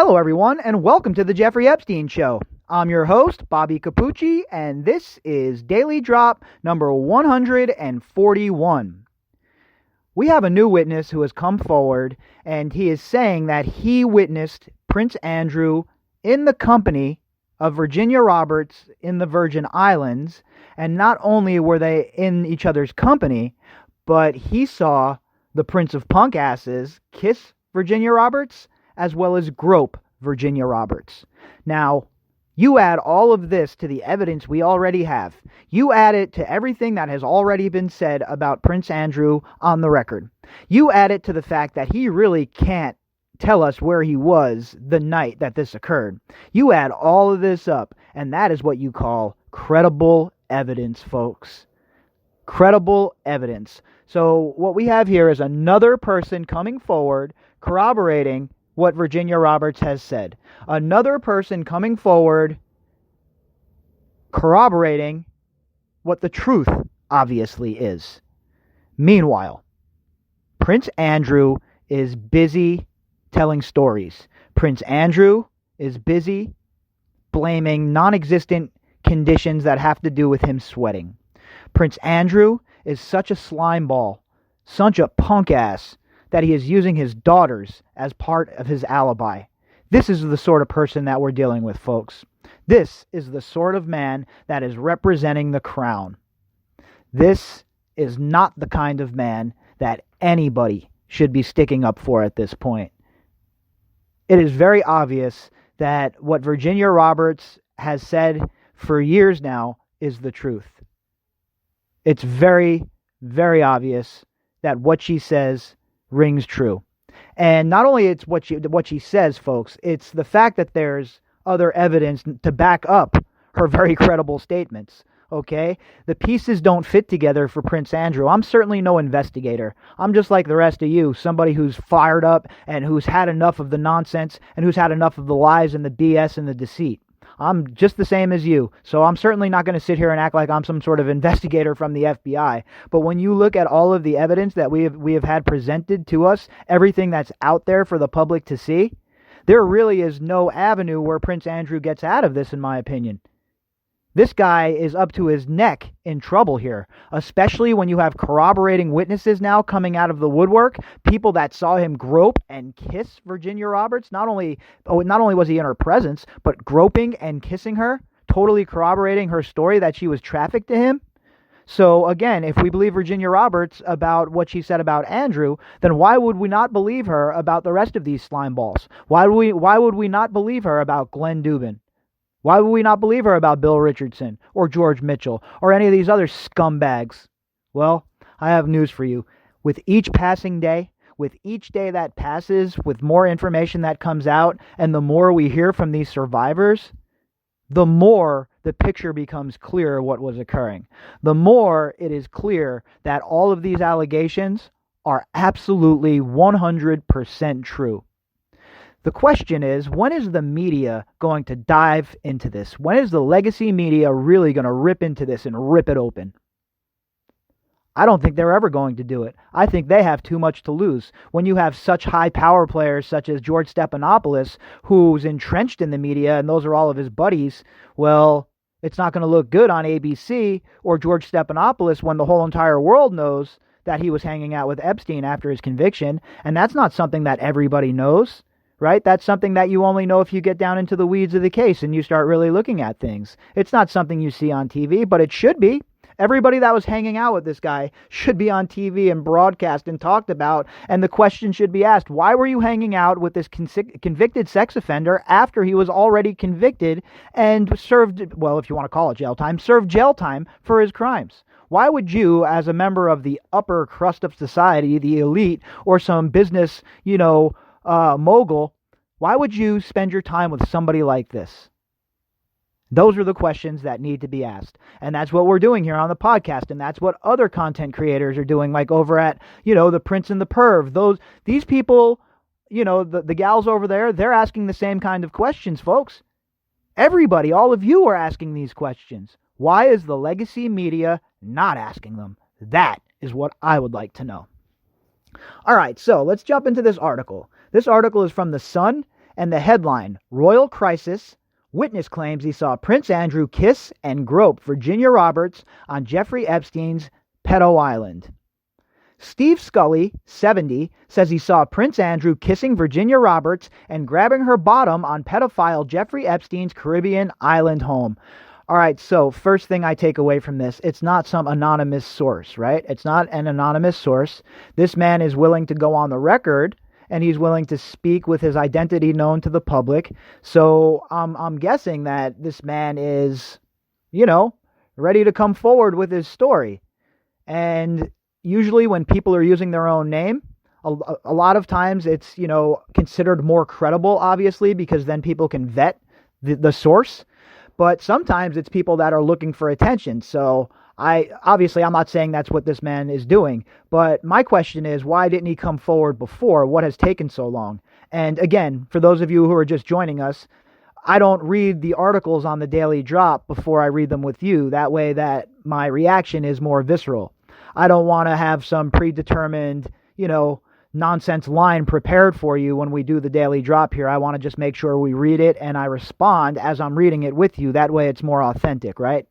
Hello, everyone, and welcome to the Jeffrey Epstein Show. I'm your host, Bobbycapucci, and this is Daily Drop number 141. We have a new witness who has come forward, and he is saying that he witnessed Prince Andrew in the company of Virginia Roberts in the Virgin Islands, and not only were they in each other's company, but he saw the Prince of Punk Asses kiss Virginia Roberts as well as grope Virginia Roberts. Now, you add all of this to the evidence we already have. You add it to everything that has already been said about Prince Andrew on the record. You add it to the fact that he really can't tell us where he was the night that this occurred. You add all of this up, and that is what you call credible evidence, folks. Credible evidence. So what we have here is another person coming forward corroborating what Virginia Roberts has said. Another person coming forward corroborating what the truth obviously is. Meanwhile, Prince Andrew is busy telling stories. Prince Andrew is busy blaming non-existent conditions that have to do with him sweating. Prince Andrew is such a slime ball, such a punk ass, that he is using his daughters as part of his alibi. This is the sort of person that we're dealing with, folks. This is the sort of man that is representing the crown. This is not the kind of man that anybody should be sticking up for at this point. It is very obvious that what Virginia Roberts has said for years now is the truth. It's very, very obvious that what she says rings true. And not only it's what she says, folks, it's the fact that there's other evidence to back up her very credible statements. Okay? The pieces don't fit together for Prince Andrew. I'm certainly no investigator. I'm just like the rest of you, somebody who's fired up and who's had enough of the nonsense and who's had enough of the lies and the BS and the deceit. I'm just the same as you, so I'm certainly not going to sit here and act like I'm some sort of investigator from the FBI. But when you look at all of the evidence that we have had presented to us, everything that's out there for the public to see, there really is no avenue where Prince Andrew gets out of this, in my opinion. This guy is up to his neck in trouble here, especially when you have corroborating witnesses now coming out of the woodwork, people that saw him grope and kiss Virginia Roberts. Not only was he in her presence, but groping and kissing her, totally corroborating her story that she was trafficked to him. So again, if we believe Virginia Roberts about what she said about Andrew, then why would we not believe her about the rest of these slime balls? Why would we not believe her about Glenn Dubin? Why would we not believe her about Bill Richardson or George Mitchell or any of these other scumbags? Well, I have news for you. With each passing day, with each day that passes, with more information that comes out, and the more we hear from these survivors, the more the picture becomes clear what was occurring. The more it is clear that all of these allegations are absolutely 100% true. The question is, when is the media going to dive into this? When is the legacy media really going to rip into this and rip it open? I don't think they're ever going to do it. I think they have too much to lose. When you have such high power players such as George Stephanopoulos, who's entrenched in the media, and those are all of his buddies, well, it's not going to look good on ABC or George Stephanopoulos when the whole entire world knows that he was hanging out with Epstein after his conviction, and that's not something that everybody knows. Right? That's something that you only know if you get down into the weeds of the case and you start really looking at things. It's not something you see on TV, but it should be. Everybody that was hanging out with this guy should be on TV and broadcast and talked about, and the question should be asked, why were you hanging out with this convicted sex offender after he was already convicted and served, well, if you want to call it jail time, served jail time for his crimes? Why would you, as a member of the upper crust of society, the elite, or some business, mogul, why would you spend your time with somebody like this? Those are the questions that need to be asked. And that's what we're doing here on the podcast. And that's what other content creators are doing, like over at, the Prince and the Perv. These people, the gals over there, they're asking the same kind of questions, folks. Everybody, all of you are asking these questions. Why is the legacy media not asking them? That is what I would like to know. All right, so let's jump into this article. This article is from The Sun, And the headline, Royal Crisis, Witness claims he saw Prince Andrew kiss and grope Virginia Roberts on Jeffrey Epstein's pedo island. Steve Scully, 70, says he saw Prince Andrew kissing Virginia Roberts and grabbing her bottom on pedophile Jeffrey Epstein's Caribbean island home. All right, so first thing I take away from this, it's not some anonymous source, right? It's not an anonymous source. This man is willing to go on the record, and he's willing to speak with his identity known to the public. So I'm guessing that this man is, ready to come forward with his story. And usually when people are using their own name, a lot of times it's, considered more credible, obviously, because then people can vet the source. But sometimes it's people that are looking for attention. So I'm not saying that's what this man is doing. But my question is, why didn't he come forward before? What has taken so long? And again, for those of you who are just joining us, I don't read the articles on the Daily Drop before I read them with you. That way that my reaction is more visceral. I don't want to have some predetermined, nonsense line prepared for you when we do the Daily Drop here. I want to just make sure we read it and I respond as I'm reading it with you. That way it's more authentic, right?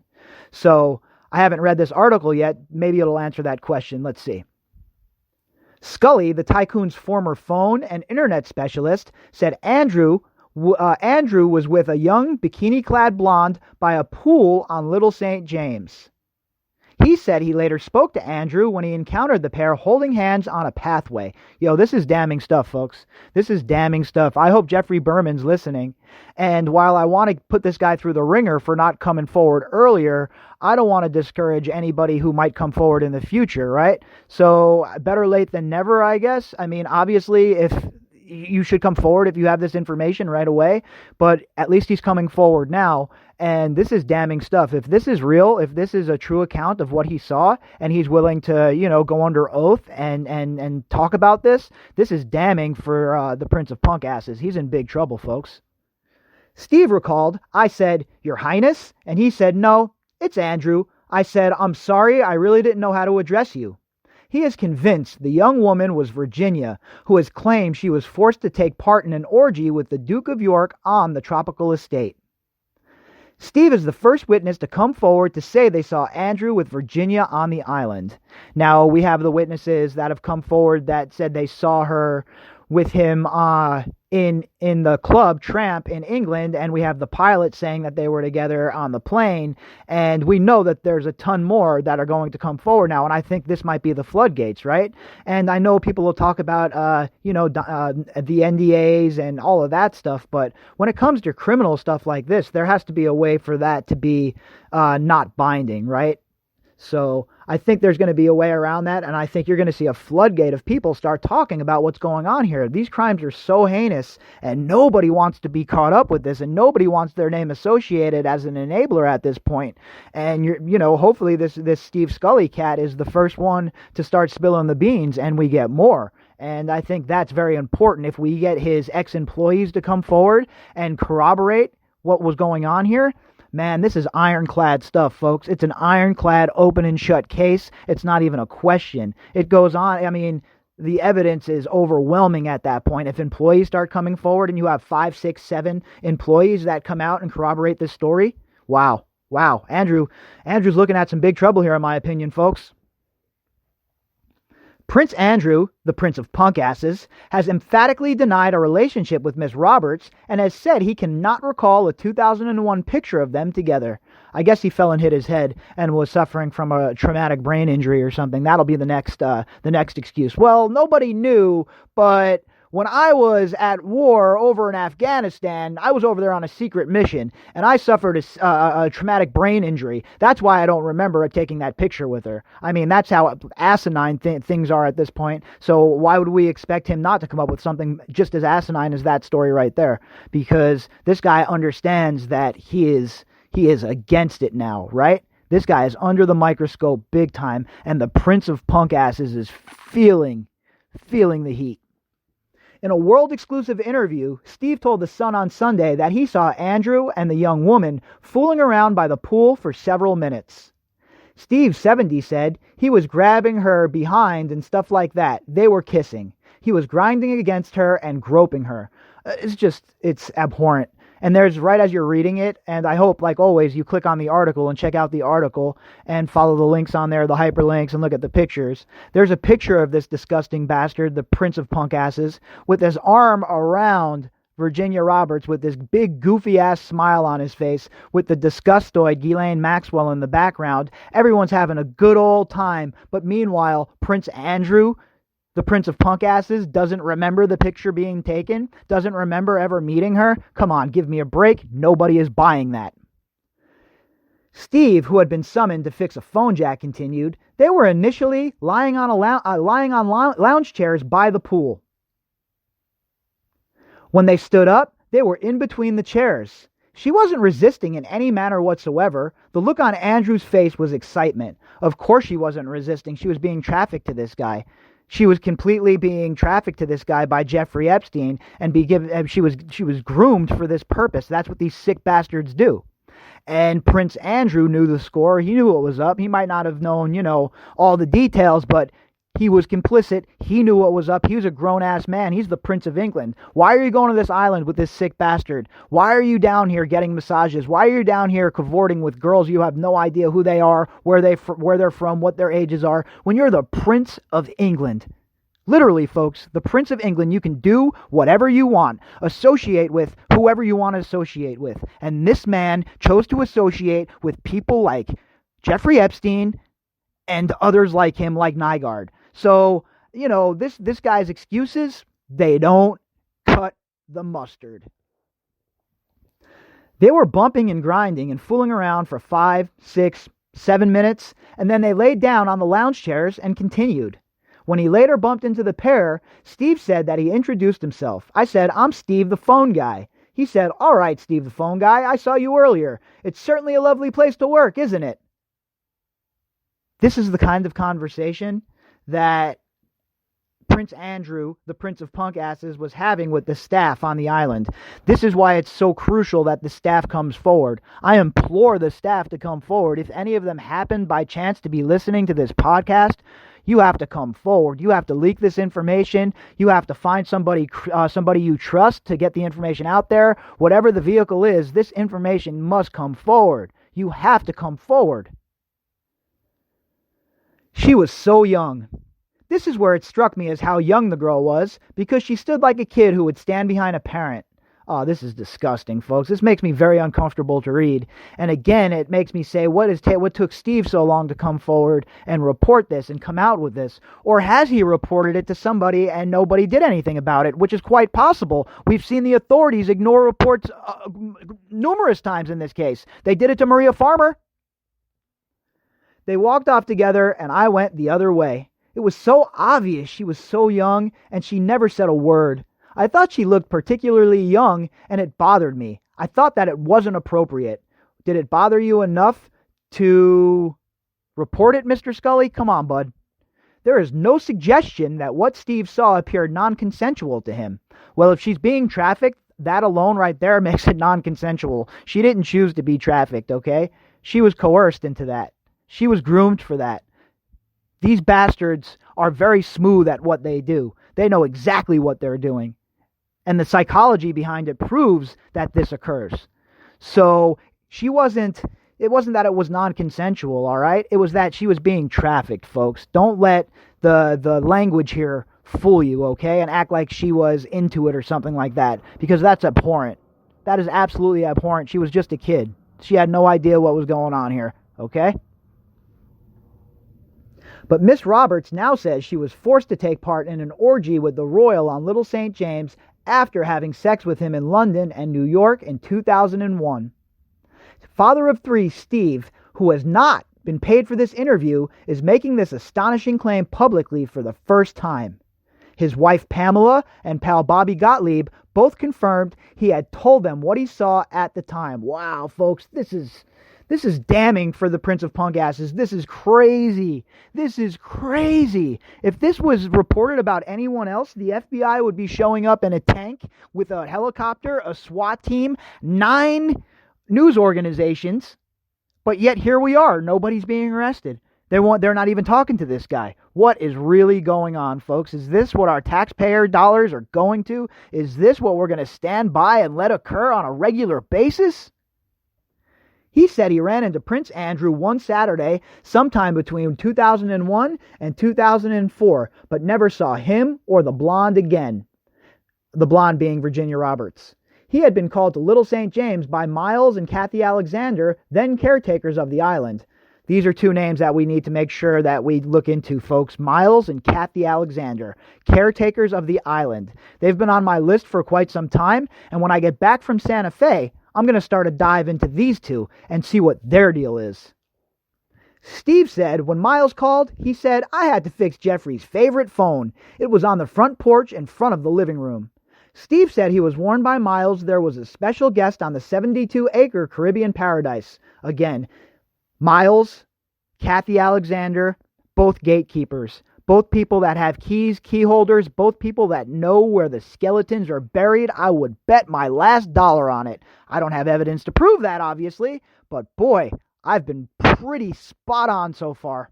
So I haven't read this article yet. Maybe it'll answer that question. Let's see. Scully, the tycoon's former phone and internet specialist, said Andrew was with a young bikini-clad blonde by a pool on Little St. James. He said he later spoke to Andrew when he encountered the pair holding hands on a pathway. Yo, this is damning stuff, folks. This is damning stuff. I hope Jeffrey Berman's listening. And while I want to put this guy through the ringer for not coming forward earlier, I don't want to discourage anybody who might come forward in the future, right? So better late than never, I guess. I mean, obviously, if you should come forward if you have this information right away, but at least he's coming forward now. And this is damning stuff. If this is real, if this is a true account of what he saw, and he's willing to, go under oath and talk about this is damning for the Prince of Punk asses. He's in big trouble, folks. Steve recalled, I said, Your Highness? And he said, No, it's Andrew. I said, I'm sorry, I really didn't know how to address you. He is convinced the young woman was Virginia, who has claimed she was forced to take part in an orgy with the Duke of York on the tropical estate. Steve is the first witness to come forward to say they saw Andrew with Virginia on the island. Now, we have the witnesses that have come forward that said they saw her with him in the club Tramp in England, and we have the pilot saying that they were together on the plane, and we know that there's a ton more that are going to come forward now, and I think this might be the floodgates, right? And I know people will talk about the NDAs and all of that stuff, but when it comes to criminal stuff like this, there has to be a way for that to be not binding, right? So I think there's going to be a way around that, and I think you're going to see a floodgate of people start talking about what's going on here. These crimes are so heinous, and nobody wants to be caught up with this, and nobody wants their name associated as an enabler at this point. And hopefully this Steve Scully cat is the first one to start spilling the beans, and we get more. And I think that's very important. If we get his ex-employees to come forward and corroborate what was going on here, man, this is ironclad stuff, folks. It's an ironclad, open and shut case. It's not even a question. It goes on. I mean, the evidence is overwhelming at that point. If employees start coming forward and you have 5, 6, 7 employees that come out and corroborate this story, wow. Andrew's looking at some big trouble here, in my opinion, folks. Prince Andrew, the Prince of Punk asses, has emphatically denied a relationship with Miss Roberts and has said he cannot recall a 2001 picture of them together. I guess he fell and hit his head and was suffering from a traumatic brain injury or something. That'll be the next excuse. Well, nobody knew, but when I was at war over in Afghanistan, I was over there on a secret mission, and I suffered a traumatic brain injury. That's why I don't remember taking that picture with her. I mean, that's how asinine things are at this point. So why would we expect him not to come up with something just as asinine as that story right there? Because this guy understands that he is against it now, right? This guy is under the microscope big time, and the Prince of Punk asses is feeling the heat. In a world-exclusive interview, Steve told The Sun on Sunday that he saw Andrew and the young woman fooling around by the pool for several minutes. Steve, 70, said he was grabbing her behind and stuff like that. They were kissing. He was grinding against her and groping her. It's abhorrent. And there's, right as you're reading it, and I hope, like always, you click on the article and check out the article and follow the links on there, the hyperlinks, and look at the pictures. There's a picture of this disgusting bastard, the Prince of Punk Asses, with his arm around Virginia Roberts with this big goofy-ass smile on his face with the disgustoid Ghislaine Maxwell in the background. Everyone's having a good old time, but meanwhile, Prince Andrew, the Prince of Punk Asses, doesn't remember the picture being taken, doesn't remember ever meeting her. Come on, give me a break. Nobody is buying that. Steve, who had been summoned to fix a phone jack, continued, they were initially lying on lounge chairs by the pool. When they stood up, they were in between the chairs. She wasn't resisting in any manner whatsoever. The look on Andrew's face was excitement. Of course she wasn't resisting. She was being trafficked to this guy. She was completely being trafficked to this guy by Jeffrey Epstein, and she was groomed for this purpose. That's what these sick bastards do. And Prince Andrew knew the score. He knew what was up. He might not have known, all the details, but he was complicit. He knew what was up. He was a grown-ass man. He's the Prince of England. Why are you going to this island with this sick bastard? Why are you down here getting massages? Why are you down here cavorting with girls you have no idea who they are, where they're from, what their ages are, when you're the Prince of England? Literally, folks, the Prince of England, you can do whatever you want. Associate with whoever you want to associate with. And this man chose to associate with people like Jeffrey Epstein and others like him, like Nygaard. So, this guy's excuses, they don't cut the mustard. They were bumping and grinding and fooling around for 5, 6, 7 minutes, and then they laid down on the lounge chairs and continued. When he later bumped into the pair, Steve said that he introduced himself. I said, I'm Steve the phone guy. He said, all right, Steve the phone guy, I saw you earlier. It's certainly a lovely place to work, isn't it? This is the kind of conversation that Prince Andrew, the Prince of Punk Asses, was having with the staff on the island. This is why it's so crucial that the staff comes forward. I implore the staff to come forward. If any of them happen by chance to be listening to this podcast, you have to come forward. You have to leak this information. You have to find somebody you trust to get the information out there. Whatever the vehicle is, this information must come forward. You have to come forward. She was so young. This is where it struck me as how young the girl was, because she stood like a kid who would stand behind a parent. Oh, this is disgusting, folks. This makes me very uncomfortable to read. And again, it makes me say, what took Steve so long to come forward and report this and come out with this? Or has he reported it to somebody and nobody did anything about it, which is quite possible. We've seen the authorities ignore reports numerous times in this case. They did it to Maria Farmer. They walked off together, and I went the other way. It was so obvious she was so young, and she never said a word. I thought she looked particularly young, and it bothered me. I thought that it wasn't appropriate. Did it bother you enough to report it, Mr. Scully? Come on, bud. There is no suggestion that what Steve saw appeared non-consensual to him. Well, if she's being trafficked, that alone right there makes it non-consensual. She didn't choose to be trafficked, okay? She was coerced into that. She was groomed for that. These bastards are very smooth at what they do. They know exactly what they're doing. And the psychology behind it proves that this occurs. So it wasn't that it was non-consensual, all right? It was that she was being trafficked, folks. Don't let the language here fool you, okay? And act like she was into it or something like that, because that's abhorrent. That is absolutely abhorrent. She was just a kid. She had no idea what was going on here, okay? But Miss Roberts now says she was forced to take part in an orgy with the royal on Little St. James after having sex with him in London and New York in 2001. Father of three, Steve, who has not been paid for this interview, is making this astonishing claim publicly for the first time. His wife Pamela and pal Bobby Gottlieb both confirmed he had told them what he saw at the time. Wow, folks, this is damning for the Prince of Punk Asses. This is crazy. This is crazy. If this was reported about anyone else, the FBI would be showing up in a tank with a helicopter, a SWAT team, 9 news organizations. But yet here we are. Nobody's being arrested. They're not even talking to this guy. What is really going on, folks? Is this what our taxpayer dollars are going to? Is this what we're going to stand by and let occur on a regular basis? He said he ran into Prince Andrew one Saturday sometime between 2001 and 2004, but never saw him or the blonde again. The blonde being Virginia Roberts. He had been called to Little St. James by Miles and Kathy Alexander, then caretakers of the island. These are two names that we need to make sure that we look into, folks. Miles and Kathy Alexander, caretakers of the island. They've been on my list for quite some time, and when I get back from Santa Fe, I'm going to start a dive into these two and see what their deal is. Steve said when Miles called, he said, I had to fix Jeffrey's favorite phone. It was on the front porch in front of the living room. Steve said he was warned by Miles there was a special guest on the 72-acre Caribbean paradise. Again, Miles, Kathy Alexander, both gatekeepers, both people that have keys, key holders, both people that know where the skeletons are buried. I would bet my last dollar on it. I don't have evidence to prove that, obviously, but boy, I've been pretty spot on so far.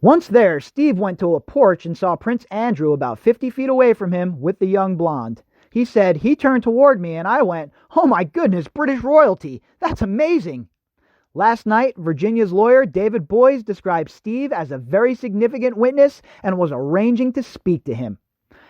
Once there, Steve went to a porch and saw Prince Andrew about 50 feet away from him with the young blonde. He said he turned toward me and I went, oh my goodness, British royalty. That's amazing. Last night, Virginia's lawyer, David Boies, described Steve as a very significant witness and was arranging to speak to him.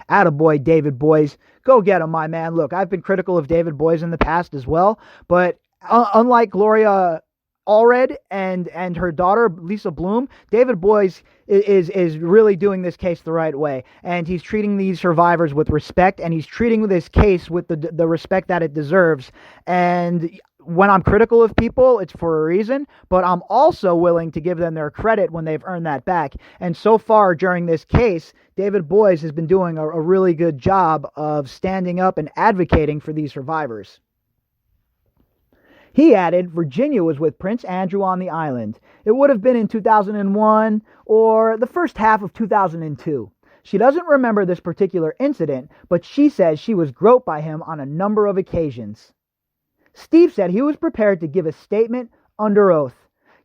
Attaboy, David Boies. Go get him, my man. Look, I've been critical of David Boies in the past as well, but unlike Gloria Allred and her daughter, Lisa Bloom, David Boies is really doing this case the right way. And he's treating these survivors with respect, and he's treating this case with the respect that it deserves. And when I'm critical of people, it's for a reason, but I'm also willing to give them their credit when they've earned that back. And so far during this case, David Boies has been doing a really good job of standing up and advocating for these survivors. He added, Virginia was with Prince Andrew on the island. It would have been in 2001 or the first half of 2002. She doesn't remember this particular incident, but she says she was groped by him on a number of occasions. Steve said he was prepared to give a statement under oath.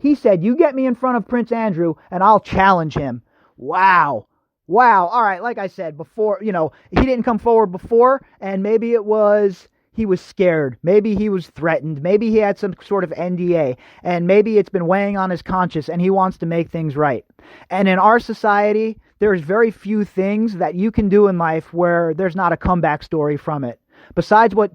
He said, you get me in front of Prince Andrew and I'll challenge him. Wow. All right, like I said before, he didn't come forward before, and maybe it was he was scared. Maybe he was threatened. Maybe he had some sort of NDA, and maybe it's been weighing on his conscience and he wants to make things right. And in our society, there's very few things that you can do in life where there's not a comeback story from it. Besides what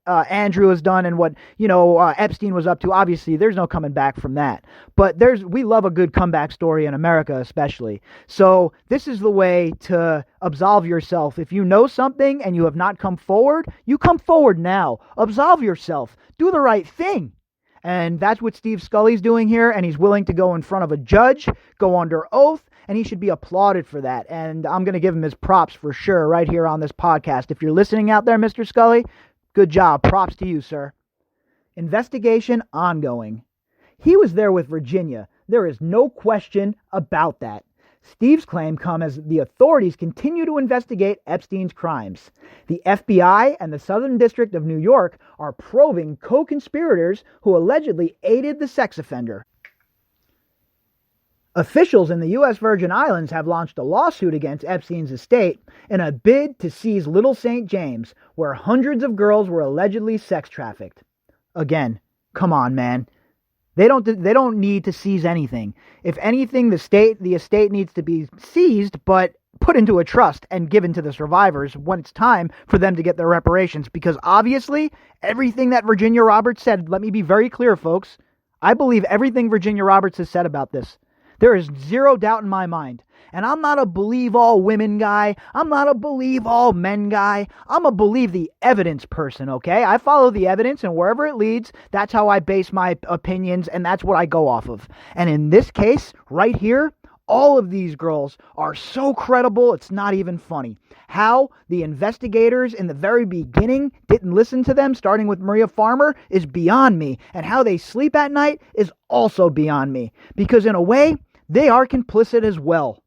Andrew has done and what Epstein was up to, obviously there's no coming back from that. But we love a good comeback story in America, especially. So this is the way to absolve yourself. If you know something and you have not come forward, you come forward now. Absolve yourself. Do the right thing. And that's what Steve Scully's doing here, and he's willing to go in front of a judge, go under oath, and he should be applauded for that. And I'm going to give him his props for sure right here on this podcast. If you're listening out there, Mr. Scully, good job. Props to you, sir. Investigation ongoing. He was there with Virginia. There is no question about that. Steve's claim comes as the authorities continue to investigate Epstein's crimes. The FBI and the Southern District of New York are probing co-conspirators who allegedly aided the sex offender. Officials in the U.S. Virgin Islands have launched a lawsuit against Epstein's estate in a bid to seize Little St. James, where hundreds of girls were allegedly sex trafficked. Again, come on, man. They don't need to seize anything. If anything, the estate needs to be seized, but put into a trust and given to the survivors when it's time for them to get their reparations. Because obviously, everything that Virginia Roberts said, let me be very clear, folks, I believe everything Virginia Roberts has said about this. There is zero doubt in my mind. And I'm not a believe all women guy. I'm not a believe all men guy. I'm a believe the evidence person, okay? I follow the evidence, and wherever it leads, that's how I base my opinions, and that's what I go off of. And in this case, right here, all of these girls are so credible, it's not even funny. How the investigators in the very beginning didn't listen to them, starting with Maria Farmer, is beyond me. And how they sleep at night is also beyond me. Because in a way, they are complicit as well.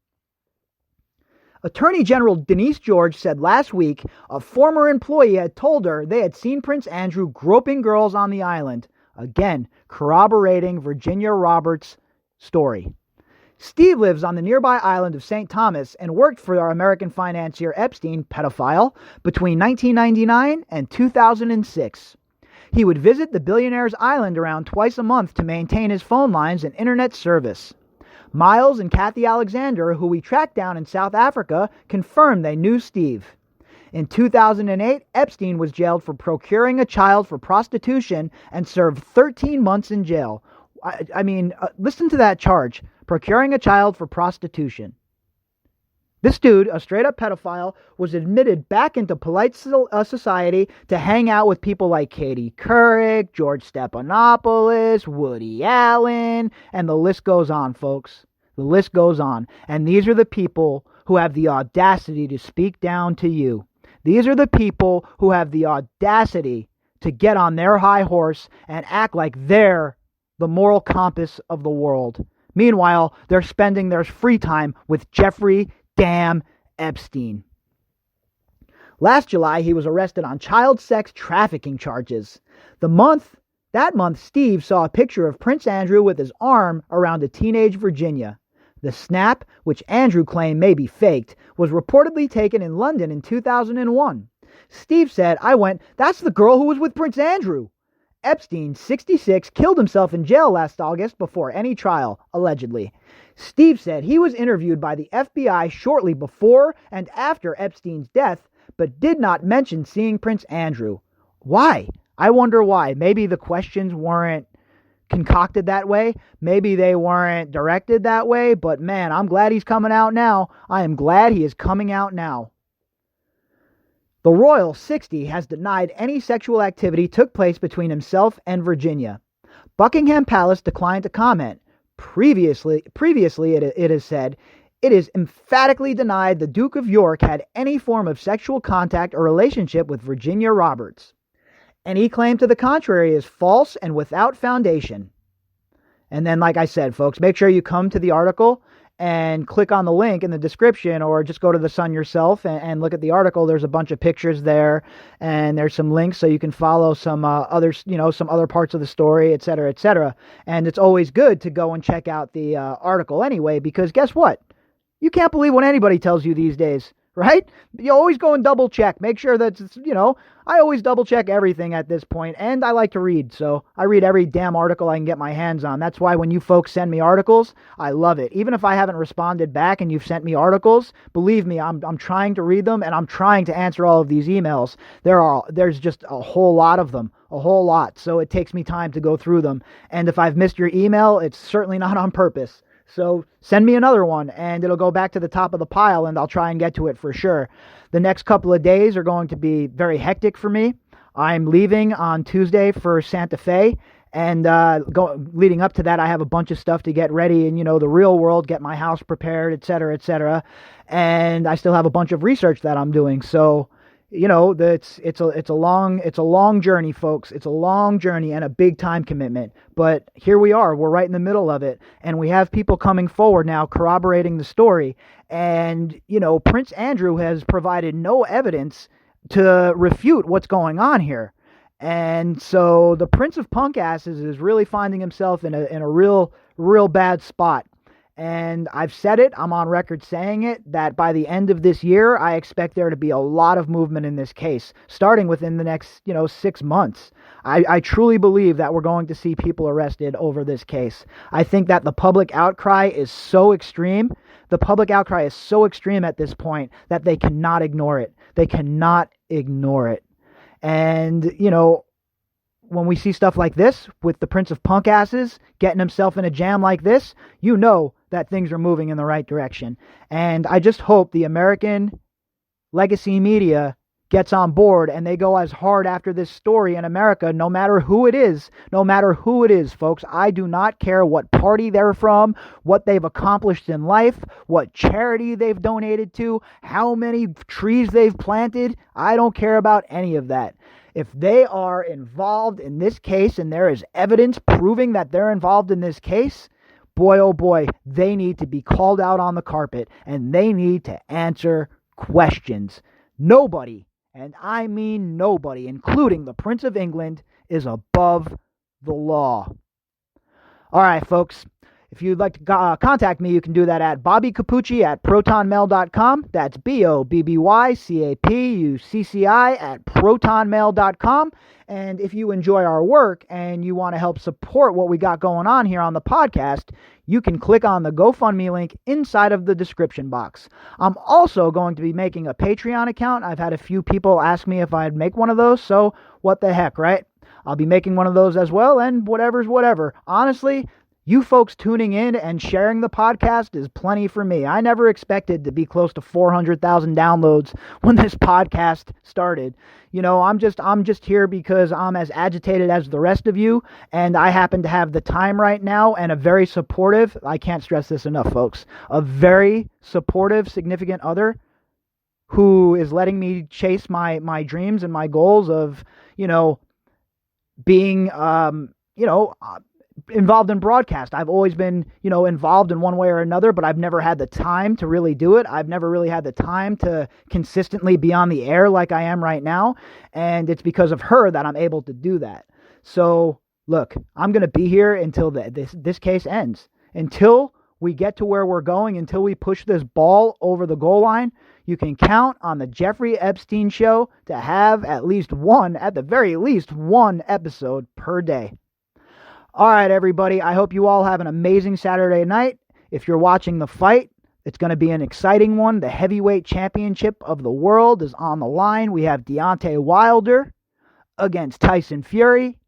Attorney General Denise George said last week a former employee had told her they had seen Prince Andrew groping girls on the island. Again, corroborating Virginia Roberts' story. Steve lives on the nearby island of St. Thomas and worked for our American financier Epstein, pedophile, between 1999 and 2006. He would visit the billionaire's island around twice a month to maintain his phone lines and internet service. Miles and Kathy Alexander, who we tracked down in South Africa, confirmed they knew Steve. In 2008, Epstein was jailed for procuring a child for prostitution and served 13 months in jail. I mean, listen to that charge. Procuring a child for prostitution. This dude, a straight-up pedophile, was admitted back into polite society to hang out with people like Katie Couric, George Stephanopoulos, Woody Allen, and the list goes on, folks. The list goes on. And these are the people who have the audacity to speak down to you. These are the people who have the audacity to get on their high horse and act like they're the moral compass of the world. Meanwhile, they're spending their free time with Jeffrey damn Epstein. Last July, he was arrested on child sex trafficking charges. That month, Steve saw a picture of Prince Andrew with his arm around a teenage Virginia. The snap, which Andrew claimed may be faked, was reportedly taken in London in 2001. Steve said, "That's the girl who was with Prince Andrew." Epstein, 66, killed himself in jail last August before any trial, allegedly. Steve said he was interviewed by the FBI shortly before and after Epstein's death, but did not mention seeing Prince Andrew. Why? I wonder why. Maybe the questions weren't concocted that way. Maybe they weren't directed that way, but man, I'm glad he's coming out now. I am glad he is coming out now. The Royal 60 has denied any sexual activity took place between himself and Virginia. Buckingham Palace declined to comment. Previously, it is said, it is emphatically denied the Duke of York had any form of sexual contact or relationship with Virginia Roberts. Any claim to the contrary is false and without foundation. And then, like I said, folks, make sure you come to the article and click on the link in the description, or just go to the Sun yourself and look at the article. There's a bunch of pictures there, and there's some links so you can follow some some other parts of the story, etc., etc. And it's always good to go and check out the article anyway, because guess what? You can't believe what anybody tells you these days, right? You always go and double check. Make sure that, I always double check everything at this point, and I like to read, so I read every damn article I can get my hands on. That's why when you folks send me articles, I love it. Even if I haven't responded back and you've sent me articles, believe me, I'm trying to read them, and I'm trying to answer all of these emails. There's just a whole lot of them, a whole lot, so it takes me time to go through them. And if I've missed your email, it's certainly not on purpose. So send me another one, and it'll go back to the top of the pile, and I'll try and get to it for sure. The next couple of days are going to be very hectic for me. I'm leaving on Tuesday for Santa Fe, and leading up to that, I have a bunch of stuff to get ready in, the real world, get my house prepared, etc., etc. And I still have a bunch of research that I'm doing. So, it's a long journey, folks. It's a long journey and a big time commitment. But here we are. We're right in the middle of it, and we have people coming forward now corroborating the story. And Prince Andrew has provided no evidence to refute what's going on here. And so the Prince of Punk Asses is really finding himself in a real bad spot. And I've said it, I'm on record saying it, that by the end of this year, I expect there to be a lot of movement in this case, starting within the next, 6 months. I truly believe that we're going to see people arrested over this case. I think that the public outcry is so extreme. The public outcry is so extreme at this point that they cannot ignore it. They cannot ignore it. And, when we see stuff like this with the Prince of Punk Asses getting himself in a jam like this, that things are moving in the right direction. And I just hope the American legacy media gets on board and they go as hard after this story in America, no matter who it is, folks. I do not care what party they're from, what they've accomplished in life, what charity they've donated to, how many trees they've planted. I don't care about any of that. If they are involved in this case and there is evidence proving that they're involved in this case, boy, oh boy, they need to be called out on the carpet and they need to answer questions. Nobody, and I mean nobody, including the Prince of England, is above the law. All right, folks. If you'd like to contact me, you can do that at bobbycapucci@protonmail.com. That's BOBBYCAPUCCI@protonmail.com. And if you enjoy our work and you want to help support what we got going on here on the podcast, you can click on the GoFundMe link inside of the description box. I'm also going to be making a Patreon account. I've had a few people ask me if I'd make one of those, so what the heck, right? I'll be making one of those as well, and whatever's whatever. Honestly, you folks tuning in and sharing the podcast is plenty for me. I never expected to be close to 400,000 downloads when this podcast started. You know, I'm just here because I'm as agitated as the rest of you, and I happen to have the time right now and a very supportive, I can't stress this enough, folks, a very supportive significant other who is letting me chase my dreams and my goals of, being, involved in broadcast. I've always been, involved in one way or another, but I've never had the time to really do it. I've never really had the time to consistently be on the air like I am right now. And it's because of her that I'm able to do that. So look, I'm going to be here until this case ends, until we get to where we're going, until we push this ball over the goal line. You can count on the Jeffrey Epstein show to have at the very least one episode per day. All right, everybody. I hope you all have an amazing Saturday night. If you're watching the fight, it's going to be an exciting one. The heavyweight championship of the world is on the line. We have Deontay Wilder against Tyson Fury,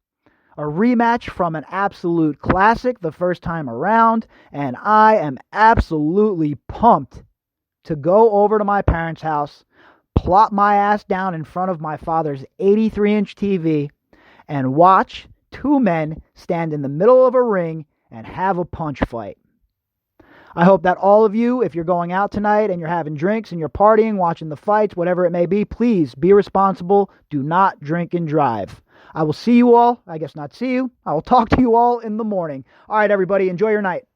a rematch from an absolute classic the first time around, and I am absolutely pumped to go over to my parents' house, plop my ass down in front of my father's 83-inch TV, and watch two men stand in the middle of a ring and have a punch fight. I hope that all of you, if you're going out tonight and you're having drinks and you're partying, watching the fights, whatever it may be, please be responsible. Do not drink and drive. I will see you all. I guess not see you. I will talk to you all in the morning. All right, everybody, enjoy your night.